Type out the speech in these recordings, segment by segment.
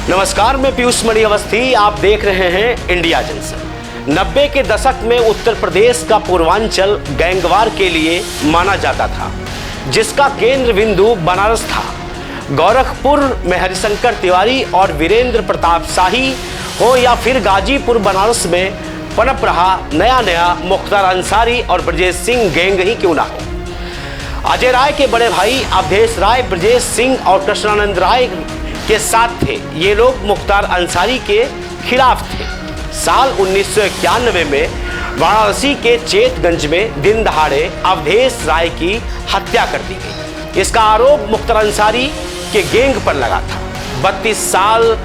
नमस्कार, मैं पीयूष मणि अवस्थी। आप देख रहे हैं इंडिया जंक्शन। 90 के दशक में उत्तर प्रदेश का पूर्वांचल गैंगवार के लिए माना जाता था, जिसका केंद्र बिंदु बनारस था। गोरखपुर में हरिशंकर तिवारी और वीरेंद्र प्रताप शाही हो या फिर गाजीपुर बनारस में पनप रहा नया मुख्तार अंसारी और ब्रजेश सिंह गैंग ही क्यों ना हो। अजय राय के बड़े भाई अवधेश राय ब्रजेश सिंह और कृष्णानंद राय के साथ थे। ये लोग मुख्तार अंसारी के खिलाफ थे। साल 1991 में वाराणसी के चेतगंज में दिन दहाड़े अवधेश राय की हत्या कर दी गई। इसका आरोप मुख्तार अंसारी के गैंग पर लगा था। 32 साल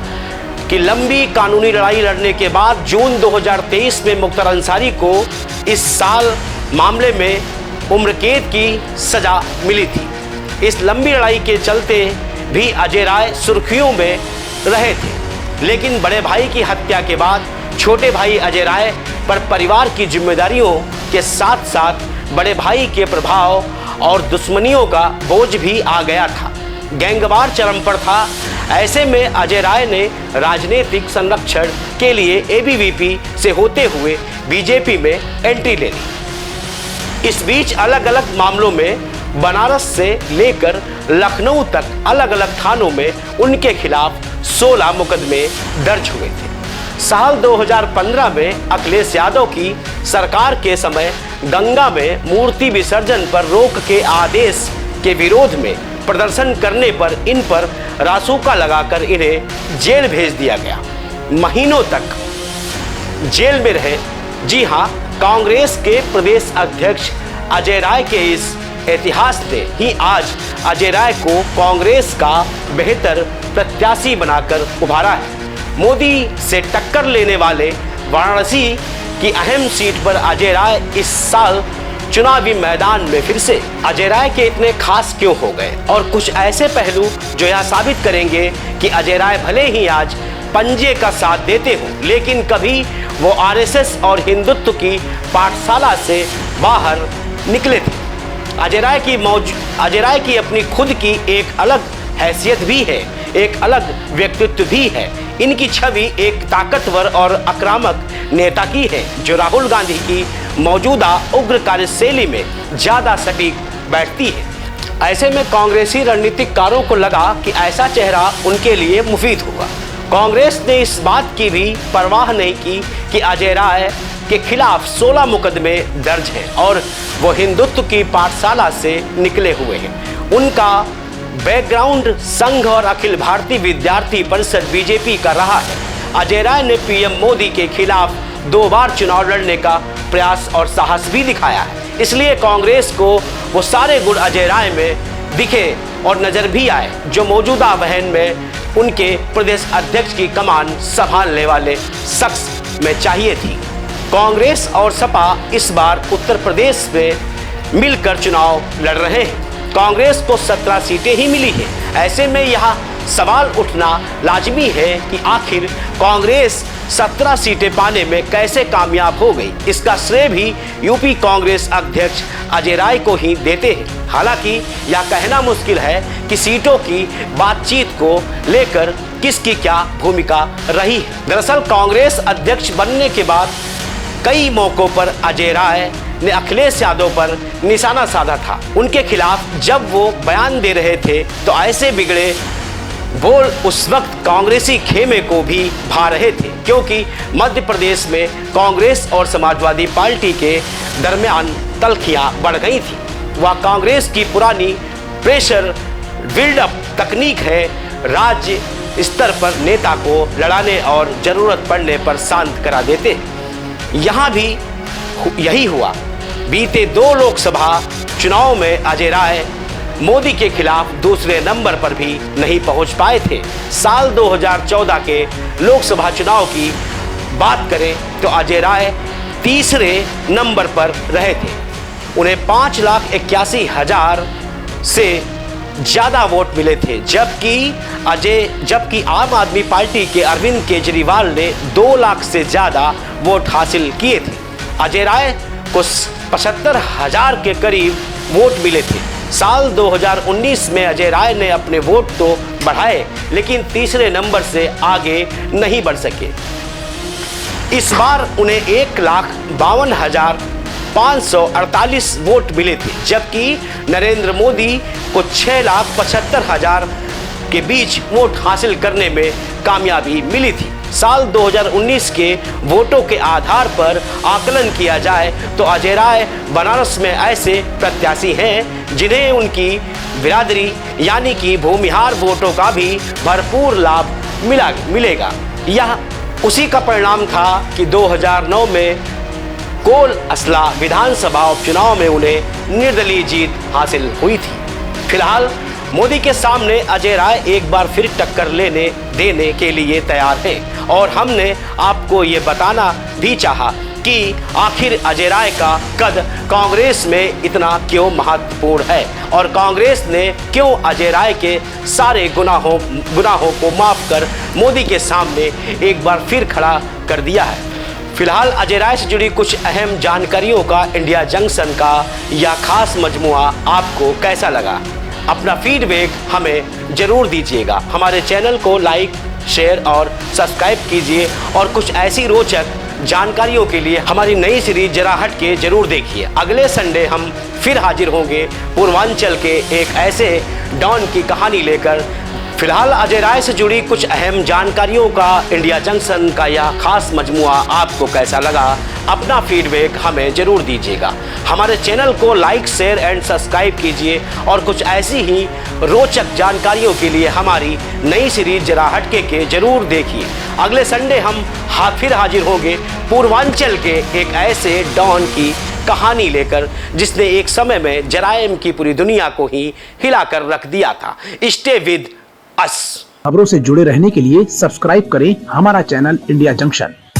की लंबी कानूनी लड़ाई लड़ने के बाद जून 2023 में मुख्तार अंसारी को इस साल मामले में उम्र कैद की सजा मिली थी। इस लंबी लड़ाई के चलते भी अजय राय सुर्खियों में रहे थे, लेकिन बड़े भाई की हत्या के बाद छोटे भाई अजय राय पर परिवार की जिम्मेदारियों के साथ साथ बड़े भाई के प्रभाव और दुश्मनियों का बोझ भी आ गया था। गैंगवार चरम पर था। ऐसे में अजय राय ने राजनीतिक संरक्षण के लिए एबीवीपी से होते हुए बीजेपी में एंट्री ले ली। इस बीच अलग अलग मामलों में बनारस से लेकर लखनऊ तक अलग अलग थानों में उनके खिलाफ 16 मुकदमे दर्ज हुए थे। साल 2015 में अखिलेश यादव की सरकार के समय गंगा में मूर्ति विसर्जन पर रोक के आदेश के विरोध में प्रदर्शन करने पर इन पर रासुका लगाकर इन्हें जेल भेज दिया गया। महीनों तक जेल में रहे। जी हाँ, कांग्रेस के प्रदेश अध्यक्ष अजय राय के इस इतिहास ने ही आज अजय राय को कांग्रेस का बेहतर प्रत्याशी बनाकर उभारा है। मोदी से टक्कर लेने वाले वाराणसी की अहम सीट पर अजय राय इस साल चुनावी मैदान में फिर से अजय राय के इतने खास क्यों हो गए, और कुछ ऐसे पहलू जो यह साबित करेंगे कि अजय राय भले ही आज पंजे का साथ देते हो, लेकिन कभी वो आरएसएस और हिंदुत्व की पाठशाला से बाहर निकले थे। अजय राय की अपनी खुद की एक अलग हैसियत भी है, एक अलग व्यक्तित्व भी है। इनकी छवि एक ताकतवर और आक्रामक नेता की है, जो राहुल गांधी की मौजूदा उग्र कार्यशैली में ज्यादा सटीक बैठती है। ऐसे में कांग्रेसी रणनीतिकारों को लगा कि ऐसा चेहरा उनके लिए मुफीद होगा। कांग्रेस ने इस बात की भी परवाह नहीं की कि अजय राय के खिलाफ 16 मुकदमे दर्ज हैं और वो हिंदुत्व की पाठशाला से निकले हुए हैं। उनका बैकग्राउंड संघ और अखिल भारतीय विद्यार्थी परिषद बीजेपी का रहा है। अजय राय ने पीएम मोदी के खिलाफ 2 बार चुनाव लड़ने का प्रयास और साहस भी दिखाया है। इसलिए कांग्रेस को वो सारे गुण अजय राय में दिखे और नजर भी आए जो मौजूदा वहन में उनके प्रदेश अध्यक्ष की कमान संभालने वाले शख्स में चाहिए थी। कांग्रेस और सपा इस बार उत्तर प्रदेश में मिलकर चुनाव लड़ रहे हैं। कांग्रेस को 17 सीटें ही मिली हैं। ऐसे में यह सवाल उठना लाजमी है कि आखिर कांग्रेस 17 सीटें पाने में कैसे कामयाब हो गई। इसका श्रेय भी यूपी कांग्रेस अध्यक्ष अजय राय को ही देते हैं। हालांकि यह कहना मुश्किल है कि सीटों की बातचीत को लेकर किसकी क्या भूमिका रही है। दरअसल कांग्रेस अध्यक्ष बनने के बाद कई मौकों पर अजय राय ने अखिलेश यादव पर निशाना साधा था। उनके खिलाफ जब वो बयान दे रहे थे तो ऐसे बिगड़े बोल उस वक्त कांग्रेसी खेमे को भी भा रहे थे, क्योंकि मध्य प्रदेश में कांग्रेस और समाजवादी पार्टी के दरमियान तल्खियां बढ़ गई थी। वह कांग्रेस की पुरानी प्रेशर बिल्डअप तकनीक है, राज्य स्तर पर नेता को लड़ाने और जरूरत पड़ने पर शांत करा देते। यहाँ भी यही हुआ। बीते 2 लोकसभा चुनाव में अजय राय मोदी के खिलाफ दूसरे नंबर पर भी नहीं पहुंच पाए थे। साल 2014 के लोकसभा चुनाव की बात करें तो अजय राय तीसरे नंबर पर रहे थे। उन्हें 5,81,000 से ज्यादा वोट मिले थे, जबकि आम आदमी पार्टी के अरविंद केजरीवाल ने 2 लाख से ज्यादा वोट हासिल किए थे। अजय राय को 75,000 के करीब वोट मिले थे। साल 2019 में अजय राय ने अपने वोट तो बढ़ाए, लेकिन तीसरे नंबर से आगे नहीं बढ़ सके। इस बार उन्हें 1,52,548 वोट मिले थे, जबकि नरेंद्र मोदी को 6,75,000 के बीच वोट हासिल करने में कामयाबी मिली थी। साल 2019 के वोटों के आधार पर आकलन किया जाए तो अजय राय बनारस में ऐसे प्रत्याशी हैं जिन्हें उनकी बिरादरी यानी कि भूमिहार वोटों का भी भरपूर लाभ मिलेगा। यह उसी का परिणाम था कि 2009 में कोल असला विधानसभा उपचुनाव में उन्हें निर्दलीय जीत हासिल हुई थी। फिलहाल मोदी के सामने अजय राय एक बार फिर टक्कर देने के लिए तैयार हैं और हमने आपको ये बताना भी चाहा कि आखिर अजय राय का कद कांग्रेस में इतना क्यों महत्वपूर्ण है और कांग्रेस ने क्यों अजय राय के सारे गुनाहों को माफ कर मोदी के सामने एक बार फिर खड़ा कर दिया है। फिलहाल अजय राय से जुड़ी कुछ अहम जानकारियों का इंडिया जंक्शन का यह खास मजमुआ आपको कैसा लगा? अपना फीडबैक हमें जरूर दीजिएगा। हमारे चैनल को लाइक, शेयर और सब्सक्राइब कीजिए और कुछ ऐसी रोचक जानकारियों के लिए हमारी नई सीरीज जरा हट के जरूर देखिए। अगले संडे हम फिर हाजिर होंगे पूर्वांचल के एक ऐसे डॉन की कहानी लेकर। फिलहाल अजय राय से जुड़ी कुछ अहम जानकारियों का इंडिया जंक्शन का यह खास मजमुआ आपको कैसा लगा? अपना फीडबैक हमें जरूर दीजिएगा। हमारे चैनल को लाइक, शेयर एंड सब्सक्राइब कीजिए और कुछ ऐसी ही रोचक जानकारियों के लिए हमारी नई सीरीज जरा हटके के जरूर देखिए। अगले संडे हम फिर हाजिर होंगे पूर्वांचल के एक ऐसे डॉन की कहानी लेकर जिसने एक समय में जराइम की पूरी दुनिया को ही हिलाकर रख दिया था। Stay with us. खबरों से जुड़े रहने के लिए सब्सक्राइब करें हमारा चैनल इंडिया जंक्शन।